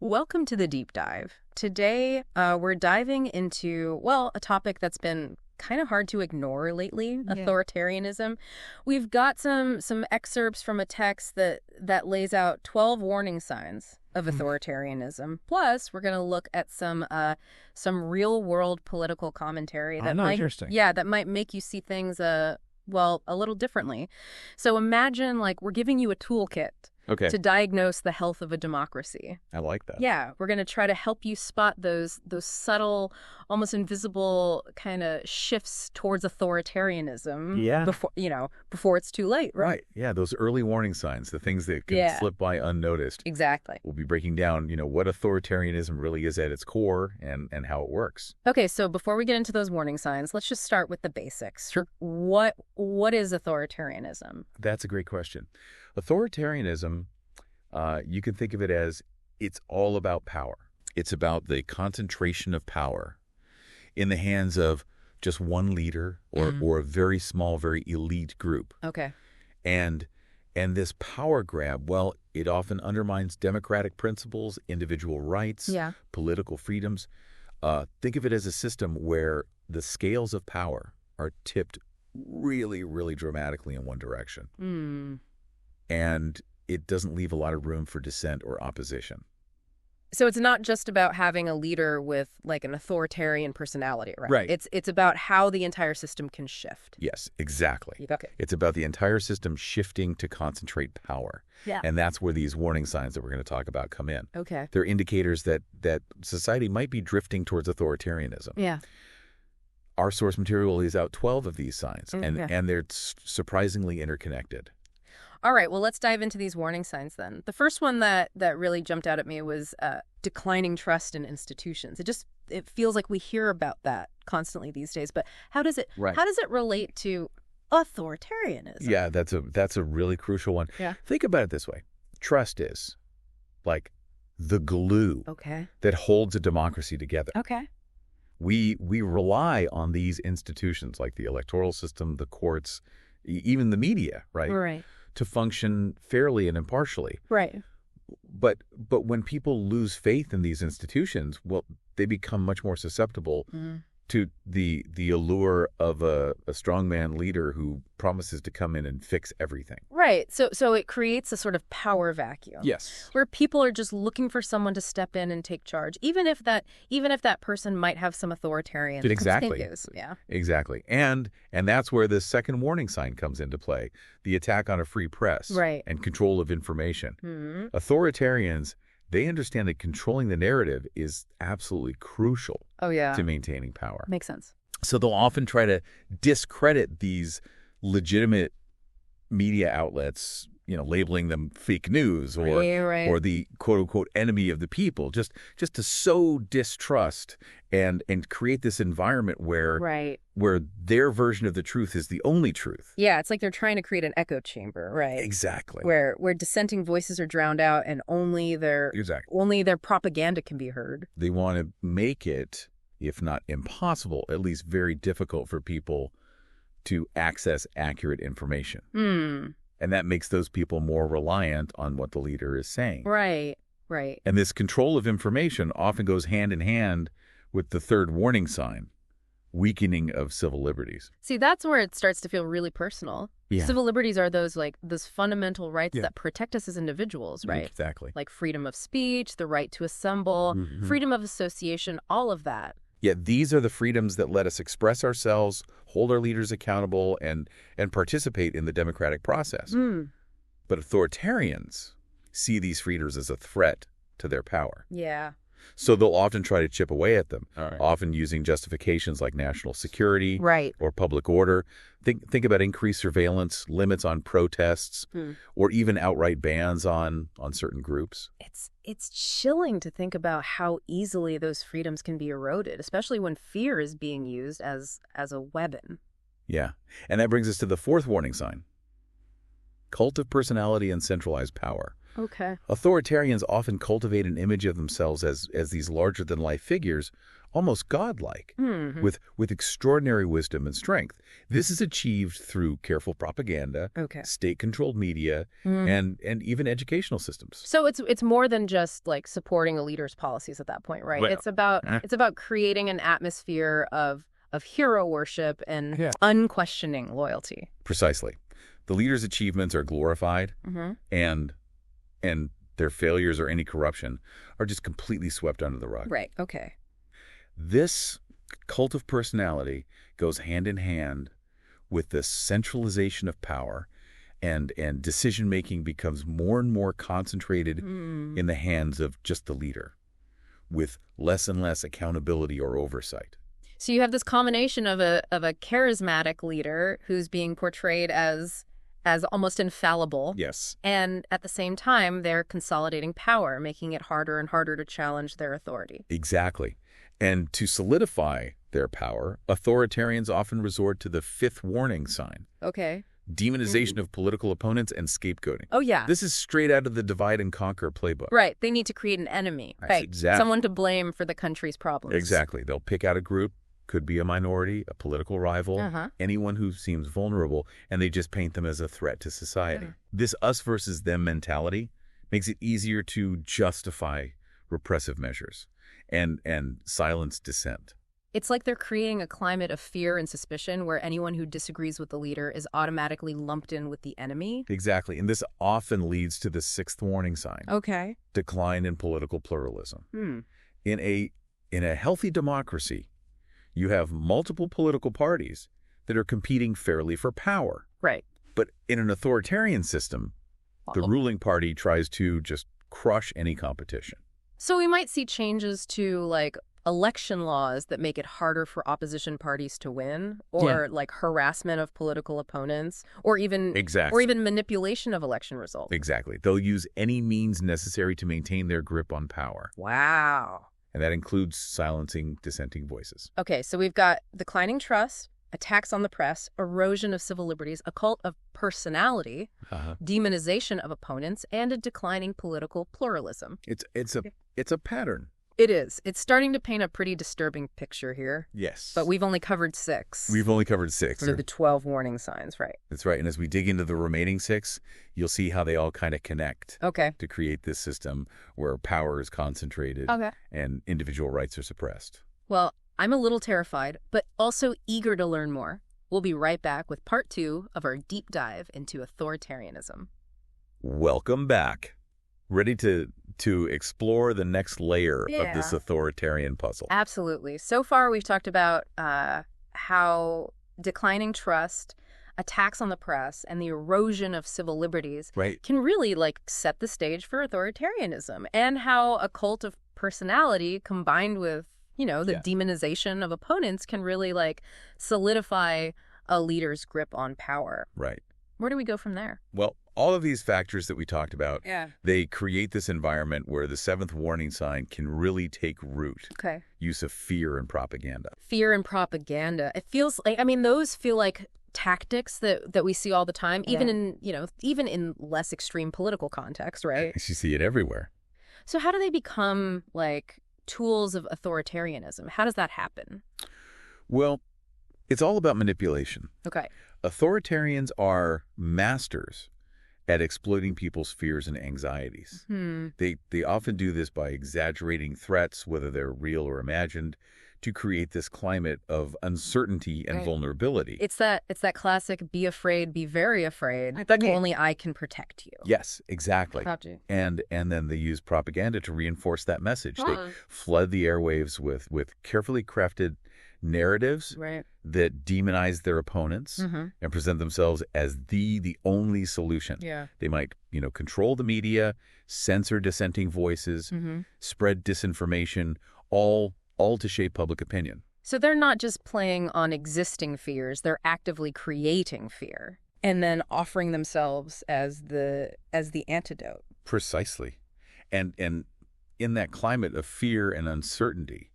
Welcome to the deep dive. Today, we're diving into, well, a topic that's been kind of hard to ignore lately, authoritarianism. We've got some excerpts from a text that lays out 12 warning signs of authoritarianism. Plus, we're going to look at some real-world political commentary that that might make you see things a little differently. So imagine we're giving you a toolkit to diagnose the health of a democracy. I like that. Yeah, we're going to try to help you spot those subtle, almost invisible kind of shifts towards authoritarianism. Yeah. Before it's too late, right? Right. Yeah, those early warning signs, the things that can slip by unnoticed. Exactly. We'll be breaking down, what authoritarianism really is at its core and how it works. Okay, so before we get into those warning signs, let's just start with the basics. Sure. What is authoritarianism? That's a great question. Authoritarianism, you can think of it as it's all about power. It's about the concentration of power in the hands of just one leader or a very small, very elite group. Okay. And this power grab, well, it often undermines democratic principles, individual rights, political freedoms. Think of it as a system where the scales of power are tipped really, really dramatically in one direction. And it doesn't leave a lot of room for dissent or opposition. So it's not just about having a leader with an authoritarian personality, right? Right. It's about how the entire system can shift. Yes, exactly. Okay. It's about the entire system shifting to concentrate power. Yeah. And that's where these warning signs that we're going to talk about come in. Okay. They're indicators that society might be drifting towards authoritarianism. Yeah. Our source material lays out 12 of these signs, and they're surprisingly interconnected. All right, well, let's dive into these warning signs then. The first one that really jumped out at me was declining trust in institutions. It feels like we hear about that constantly these days, but how does it relate to authoritarianism? Yeah, that's a really crucial one. Yeah. Think about it this way. Trust is like the glue that holds a democracy together. Okay. We rely on these institutions like the electoral system, the courts, even the media, right? Right. To function fairly and impartially. Right. But when people lose faith in these institutions, well, they become much more susceptible to the allure of a strongman leader who promises to come in and fix everything. Right. So it creates a sort of power vacuum. Yes. Where people are just looking for someone to step in and take charge, even if that person might have some authoritarian continues. Yeah. Exactly. And that's where the second warning sign comes into play, the attack on a free press and control of information. Mm-hmm. Authoritarians, they understand that controlling the narrative is absolutely crucial to maintaining power. Makes sense. So they'll often try to discredit these legitimate media outlets, labeling them fake news or the quote-unquote enemy of the people, just to sow distrust and create this environment where their version of the truth is the only truth. Yeah, it's like they're trying to create an echo chamber, right? Exactly. Where dissenting voices are drowned out and only their propaganda can be heard. They want to make it, if not impossible, at least very difficult for people to access accurate information. And that makes those people more reliant on what the leader is saying. Right. And this control of information often goes hand in hand with the third warning sign, weakening of civil liberties. See, that's where it starts to feel really personal. Yeah. Civil liberties are those fundamental rights that protect us as individuals, right? Exactly. Like freedom of speech, the right to assemble, freedom of association, all of that. Yet these are the freedoms that let us express ourselves, hold our leaders accountable, and participate in the democratic process. But authoritarians see these freedoms as a threat to their power. Yeah. So they'll often try to chip away at them, often using justifications like national security or public order. Think about increased surveillance, limits on protests, or even outright bans on certain groups. It's chilling to think about how easily those freedoms can be eroded, especially when fear is being used as a weapon. Yeah. And that brings us to the fourth warning sign. Cult of personality and centralized power. Okay. Authoritarians often cultivate an image of themselves as these larger-than-life figures, almost godlike, with extraordinary wisdom and strength. This is achieved through careful propaganda, state-controlled media, and even educational systems. So it's more than just like supporting a leader's policies at that point, right? Well, it's about creating an atmosphere of hero worship and unquestioning loyalty. Precisely. The leader's achievements are glorified, and their failures or any corruption are just completely swept under the rug. Right, okay. This cult of personality goes hand in hand with the centralization of power, and decision-making becomes more and more concentrated in the hands of just the leader, with less and less accountability or oversight. So you have this combination of a charismatic leader who's being portrayed as almost infallible. Yes. And at the same time, they're consolidating power, making it harder and harder to challenge their authority. Exactly. And to solidify their power, authoritarians often resort to the fifth warning sign. Okay. Demonization of political opponents and scapegoating. Oh, yeah. This is straight out of the divide and conquer playbook. Right. They need to create an enemy. Right. Exactly. Someone to blame for the country's problems. Exactly. They'll pick out a group, could be a minority, a political rival, anyone who seems vulnerable, and they just paint them as a threat to society. This us versus them mentality makes it easier to justify repressive measures and silence dissent. It's like they're creating a climate of fear and suspicion where anyone who disagrees with the leader is automatically lumped in with the enemy. Exactly. And this often leads to the sixth warning sign. Okay. Decline in political pluralism. In a healthy democracy, you have multiple political parties that are competing fairly for power. Right. But in an authoritarian system, the ruling party tries to just crush any competition. So we might see changes to, like, election laws that make it harder for opposition parties to win, or like harassment of political opponents, or even manipulation of election results. Exactly. They'll use any means necessary to maintain their grip on power. Wow. And that includes silencing dissenting voices. Okay, so we've got declining trust, attacks on the press, erosion of civil liberties, a cult of personality, demonization of opponents, and a declining political pluralism. It's a pattern. It is. It's starting to paint a pretty disturbing picture here. Yes. But we've only covered 6. We've only covered 6. What are the 12 warning signs, right? That's right. And as we dig into the remaining 6, you'll see how they all kind of connect. Okay. To create this system where power is concentrated and individual rights are suppressed. Well, I'm a little terrified, but also eager to learn more. We'll be right back with part 2 of our deep dive into authoritarianism. Welcome back. Ready to explore the next layer of this authoritarian puzzle. Absolutely. So far, we've talked about how declining trust, attacks on the press, and the erosion of civil liberties can really, like, set the stage for authoritarianism, and how a cult of personality combined with, you know, the demonization of opponents can really, like, solidify a leader's grip on power. Right. Where do we go from there? Well, all of these factors that we talked about, they create this environment where the 7th warning sign can really take root. Okay. Use of fear and propaganda. Fear and propaganda. It feels like, I mean, those feel like tactics that we see all the time, even in, you know, even in less extreme political context, right? You see it everywhere. So how do they become, like, tools of authoritarianism? How does that happen? Well, it's all about manipulation. Okay. Authoritarians are masters at exploiting people's fears and anxieties. They often do this by exaggerating threats, whether they're real or imagined, to create this climate of uncertainty and vulnerability. It's that classic be afraid, be very afraid. Only I can protect you. Yes, exactly. And then they use propaganda to reinforce that message. They flood the airwaves with carefully crafted narratives that demonize their opponents and present themselves as the only solution. They might, control the media, censor dissenting voices, spread disinformation, all to shape public opinion. So they're not just playing on existing fears, they're actively creating fear and then offering themselves as the antidote. Precisely. And in that climate of fear and uncertainty,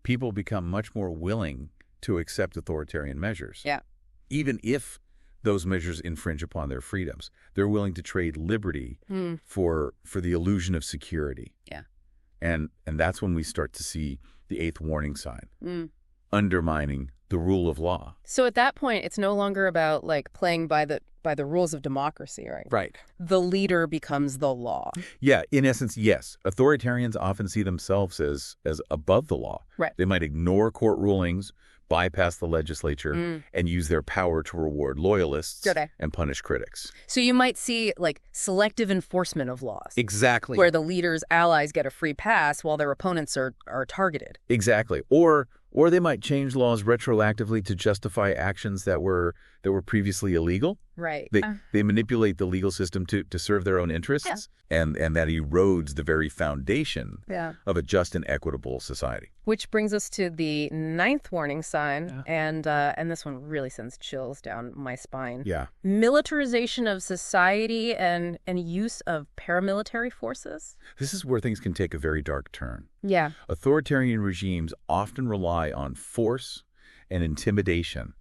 people become much more willing to accept authoritarian measures. Even if those measures infringe upon their freedoms. They're willing to trade liberty for the illusion of security. And that's when we start to see the eighth warning sign, undermining the rule of law. So at that point, it's no longer about like playing by the rules of democracy, right? Right. The leader becomes the law. Yeah, in essence, yes. Authoritarians often see themselves as above the law. Right. They might ignore court rulings, bypass the legislature, and use their power to reward loyalists and punish critics. So you might see like selective enforcement of laws. Exactly. Where the leader's allies get a free pass while their opponents are targeted. Exactly. Or they might change laws retroactively to justify actions that were previously illegal. Right. They manipulate the legal system to serve their own interests, and that erodes the very foundation of a just and equitable society. Which brings us to the ninth warning sign, and this one really sends chills down my spine. Yeah. Militarization of society and use of paramilitary forces. This is where things can take a very dark turn. Yeah. Authoritarian regimes often rely on force and intimidation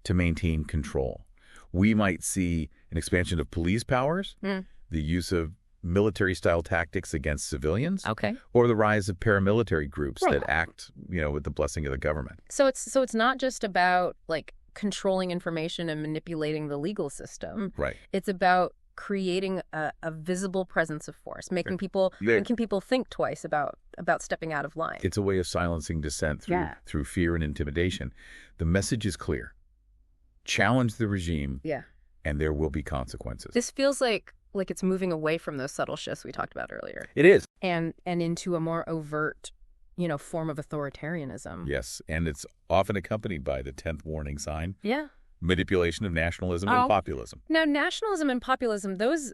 to maintain control. We might see an expansion of police powers, the use of military-style tactics against civilians, or the rise of paramilitary groups that act, with the blessing of the government. So it's not just about like controlling information and manipulating the legal system. Right. It's about creating a visible presence of force, making people think twice about stepping out of line. It's a way of silencing dissent through fear and intimidation. The message is clear. Challenge the regime, and there will be consequences. This feels like it's moving away from those subtle shifts we talked about earlier. It is. And into a more overt, form of authoritarianism. Yes, and it's often accompanied by the 10th warning sign. Yeah. Manipulation of nationalism and populism. Now, nationalism and populism, those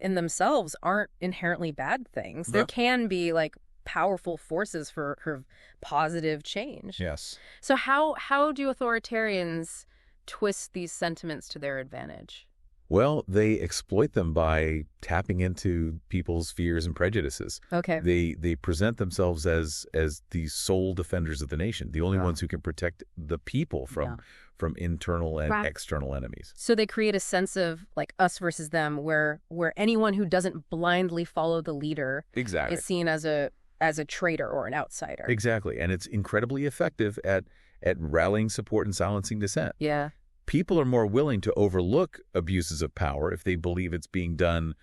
in themselves aren't inherently bad things. There can be like powerful forces for positive change. Yes. So how do authoritarians twist these sentiments to their advantage? Well, they exploit them by tapping into people's fears and prejudices. Okay. They present themselves as the sole defenders of the nation, the only ones who can protect the people from internal and external enemies. So they create a sense of like us versus them, where anyone who doesn't blindly follow the leader is seen as a traitor or an outsider. Exactly, and it's incredibly effective at rallying support and silencing dissent. Yeah. People are more willing to overlook abuses of power if they believe it's being done,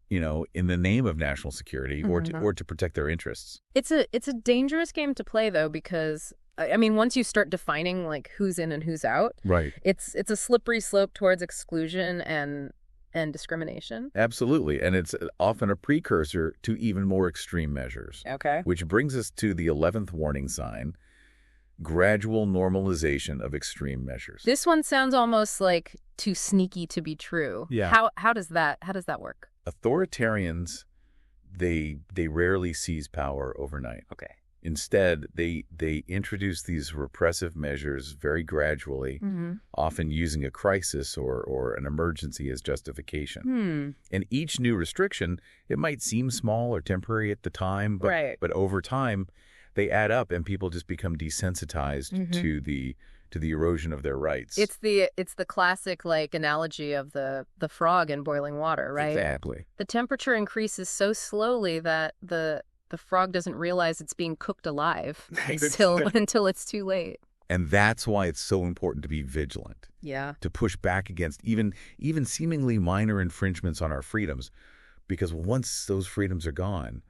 in the name of national security or to protect their interests. It's a dangerous game to play, though, because I mean, once you start defining like who's in and who's out, right, it's a slippery slope towards exclusion and discrimination. Absolutely, and it's often a precursor to even more extreme measures. Okay. Which brings us to the 11th warning sign. Gradual normalization of extreme measures. This one sounds almost like too sneaky to be true. Yeah. How does that work? Authoritarians, they rarely seize power overnight. Okay. Instead, they introduce these repressive measures very gradually, often using a crisis or an emergency as justification. And each new restriction, it might seem small or temporary at the time, but over time, they add up and people just become desensitized to the erosion of their rights. It's the classic like analogy of the frog in boiling water, right? Exactly. The temperature increases so slowly that the frog doesn't realize it's being cooked alive until it's too late. And that's why it's so important to be vigilant. Yeah. To push back against even seemingly minor infringements on our freedoms. Because once those freedoms are gone,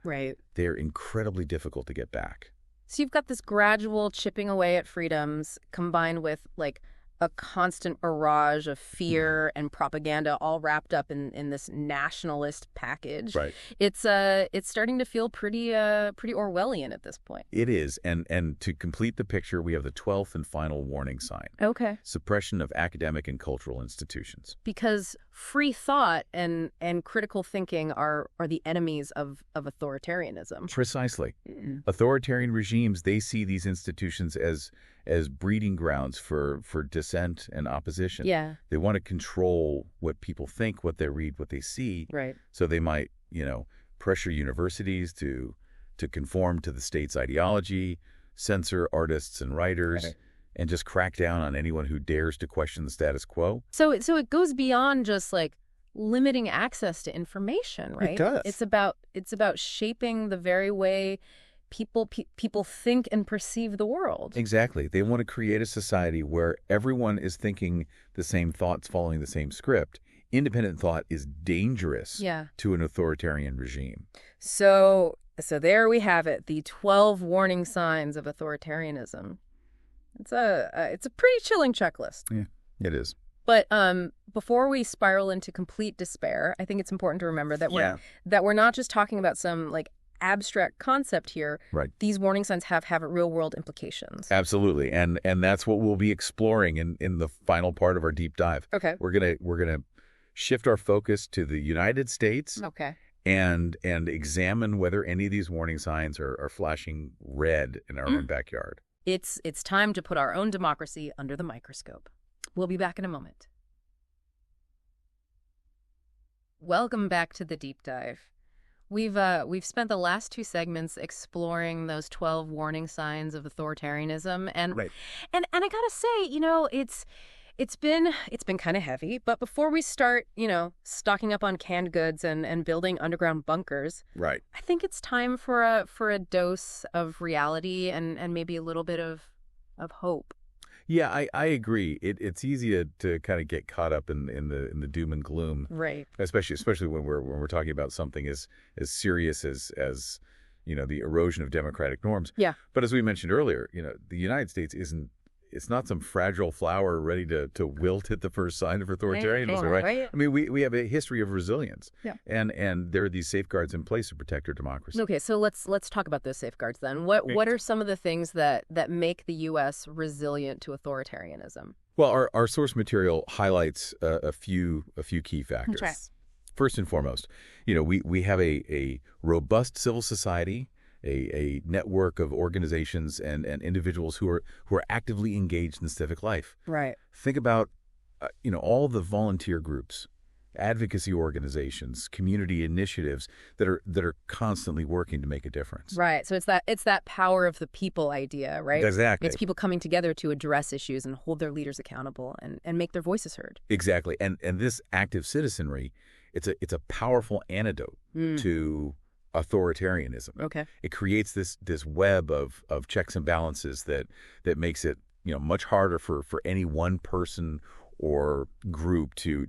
they're incredibly difficult to get back. So you've got this gradual chipping away at freedoms combined with like a constant barrage of fear and propaganda all wrapped up in this nationalist package. Right. It's starting to feel pretty Orwellian at this point. It is. And to complete the picture, we have the 12th and final warning sign. Okay. Suppression of academic and cultural institutions. Because free thought and critical thinking are the enemies of authoritarianism. Precisely. Authoritarian regimes, they see these institutions as breeding grounds for dissent and opposition. Yeah. They want to control what people think, what they read, what they see. Right. So they might, pressure universities to conform to the state's ideology, censor artists and writers, and just crack down on anyone who dares to question the status quo. So it goes beyond just like limiting access to information, right? It does. It's about shaping the very way people think and perceive the world. Exactly. They want to create a society where everyone is thinking the same thoughts, following the same script. Independent thought is dangerous to an authoritarian regime. So there we have it, the 12 warning signs of authoritarianism. It's a pretty chilling checklist. Yeah, it is. But before we spiral into complete despair, I think it's important to remember that we're not just talking about some like abstract concept here. Right. These warning signs have real world implications. Absolutely. And that's what we'll be exploring in the final part of our deep dive. Okay. We're gonna shift our focus to the United States. Okay. And examine whether any of these warning signs are flashing red in our own backyard. It's time to put our own democracy under the microscope. We'll be back in a moment. Welcome back to the deep dive. We've spent the last 2 segments exploring those 12 warning signs of authoritarianism, and and I gotta say, it's been kind of heavy. But before we start, stocking up on canned goods and building underground bunkers, right, I think it's time for a dose of reality and maybe a little bit of hope. Yeah, I agree. It's easy to kind of get caught up in the doom and gloom, right? Especially when we're talking about something as serious as the erosion of democratic norms. Yeah. But as we mentioned earlier, the United States it's not some fragile flower ready to wilt at the first sign of authoritarianism, right? I mean, we have a history of resilience, and there are these safeguards in place to protect our democracy. Okay, so let's talk about those safeguards then. What are some of the things that make the U.S. resilient to authoritarianism? Well, our source material highlights a few key factors. Okay. First and foremost, we have a robust civil society, a network of organizations and individuals who are actively engaged in civic life. Right. Think about all the volunteer groups, advocacy organizations, community initiatives that are constantly working to make a difference. Right. So it's that power of the people idea, right? Exactly. It's people coming together to address issues and hold their leaders accountable and make their voices heard. Exactly. And this active citizenry, it's a powerful antidote to authoritarianism. Okay. It creates this web of checks and balances that makes it much harder for any one person or group to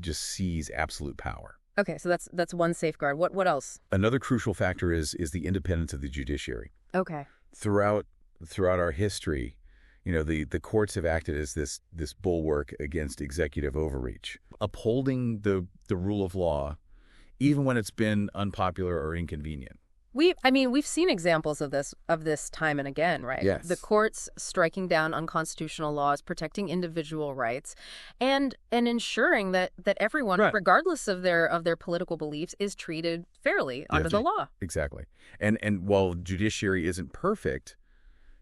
just seize absolute power. Okay, so that's one safeguard. What else? Another crucial factor is the independence of the judiciary. Okay. Throughout our history, the courts have acted as this bulwark against executive overreach, upholding the rule of law even when it's been unpopular or inconvenient. We've seen examples of this time and again, right? Yes. The courts striking down unconstitutional laws, protecting individual rights, and ensuring that everyone, regardless of their political beliefs, is treated fairly under the law. Exactly. And while judiciary isn't perfect,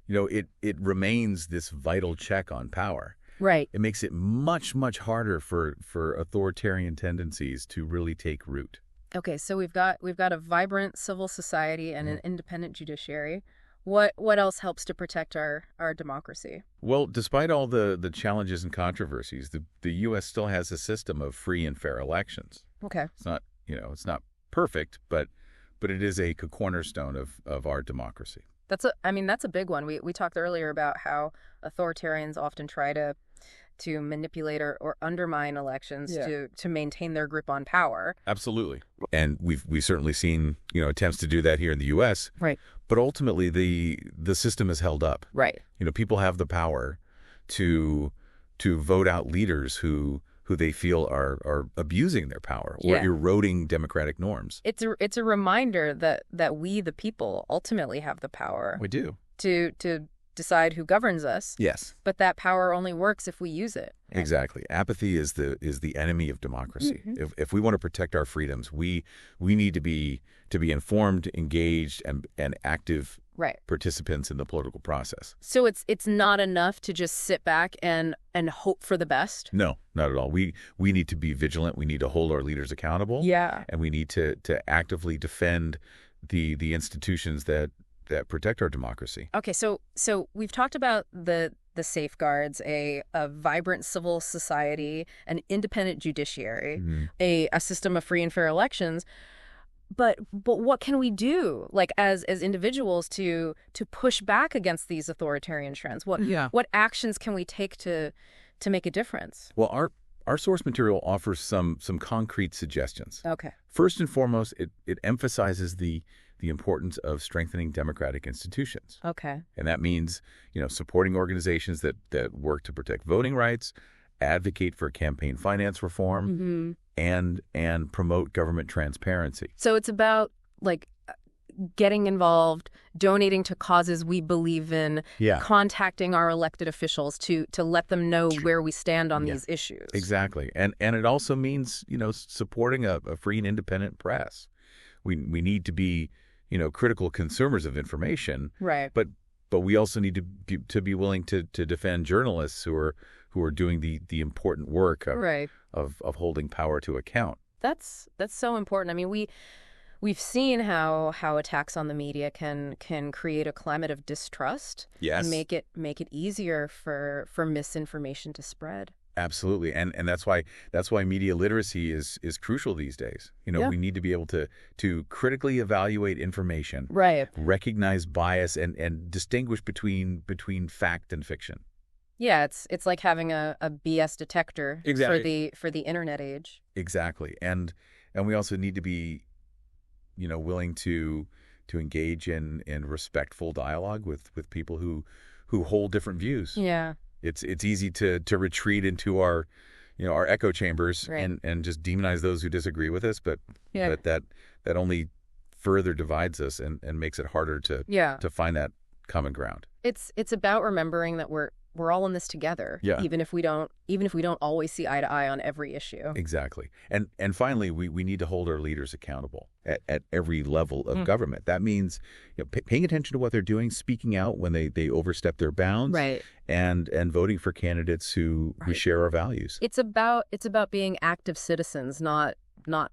it remains this vital check on power. Right. It makes it much, much harder for authoritarian tendencies to really take root. Okay, so we've got a vibrant civil society and an independent judiciary. What else helps to protect our democracy? Well, despite all the challenges and controversies, the U.S. still has a system of free and fair elections. Okay. It's not it's not perfect, but it is a cornerstone of our democracy. That's a big one. We talked earlier about how authoritarians often try to manipulate or undermine elections to maintain their grip on power. Absolutely. And we've certainly seen, attempts to do that here in the US. Right. But ultimately the system is held up. Right. People have the power to vote out leaders who they feel are abusing their power or eroding democratic norms. It's a reminder that we the people ultimately have the power. We do. To decide who governs us. Yes. But that power only works if we use it. Exactly. Apathy is the enemy of democracy. Mm-hmm. If we want to protect our freedoms, we need to be informed, engaged, and active participants in the political process. So it's not enough to just sit back and hope for the best? No, not at all. We need to be vigilant. We need to hold our leaders accountable. Yeah. And we need to actively defend the institutions that protect our democracy. Okay, so we've talked about the the safeguards, a vibrant civil society, an independent judiciary, a system of free and fair elections. But what can we do, like as individuals, to push back against these authoritarian trends? What actions can we take to make a difference? Well, our source material offers some concrete suggestions. Okay. First and foremost, it emphasizes the importance of strengthening democratic institutions. Okay. And that means, supporting organizations that work to protect voting rights, advocate for campaign finance reform, and promote government transparency. So it's about like getting involved, donating to causes we believe in, contacting our elected officials to let them know where we stand on these issues. Exactly. And it also means, supporting a free and independent press. We need to be, critical consumers of information. Right. But we also need to be willing to defend journalists who are doing the important work of holding power to account. That's so important. I mean, we've seen how attacks on the media can create a climate of distrust. Yes. And make it easier for misinformation to spread. Absolutely. And that's why media literacy is crucial these days. We need to be able to critically evaluate information, right, recognize bias and distinguish between fact and fiction. Yeah, it's like having a BS detector for the internet age. Exactly. And we also need to be willing to engage in respectful dialogue with people who hold different views. Yeah. It's easy to retreat into our echo chambers and just demonize those who disagree with us, but that only further divides us and makes it harder to find that common ground. It's about remembering that we're all in this together, even if we don't always see eye to eye on every issue. Exactly. And finally, we need to hold our leaders accountable at every level of government. That means paying attention to what they're doing, speaking out when they overstep their bounds, and voting for candidates who share our values. It's about being active citizens, not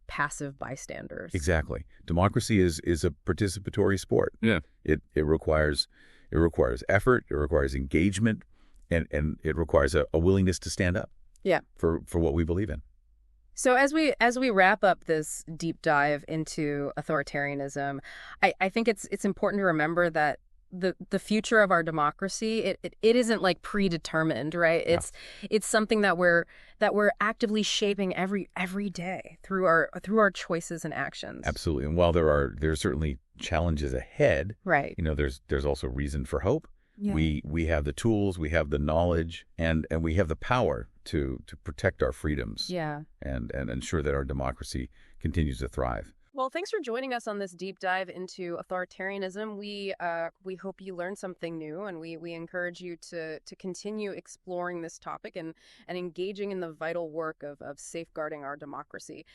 passive bystanders. Exactly. Democracy is a participatory sport. Yeah. It requires effort, it requires engagement, and it requires a willingness to stand up for what we believe in. So as we wrap up this deep dive into authoritarianism, I think it's important to remember that the future of our democracy, it isn't like predetermined, right? It's something that we're actively shaping every day through our choices and actions. Absolutely. And while there's certainly challenges ahead, right? There's also reason for hope. Yeah. We have the tools, we have the knowledge, and we have the power to protect our freedoms. And ensure that our democracy continues to thrive. Well, thanks for joining us on this deep dive into authoritarianism. We hope you learned something new, and we encourage you to continue exploring this topic and engaging in the vital work of safeguarding our democracy.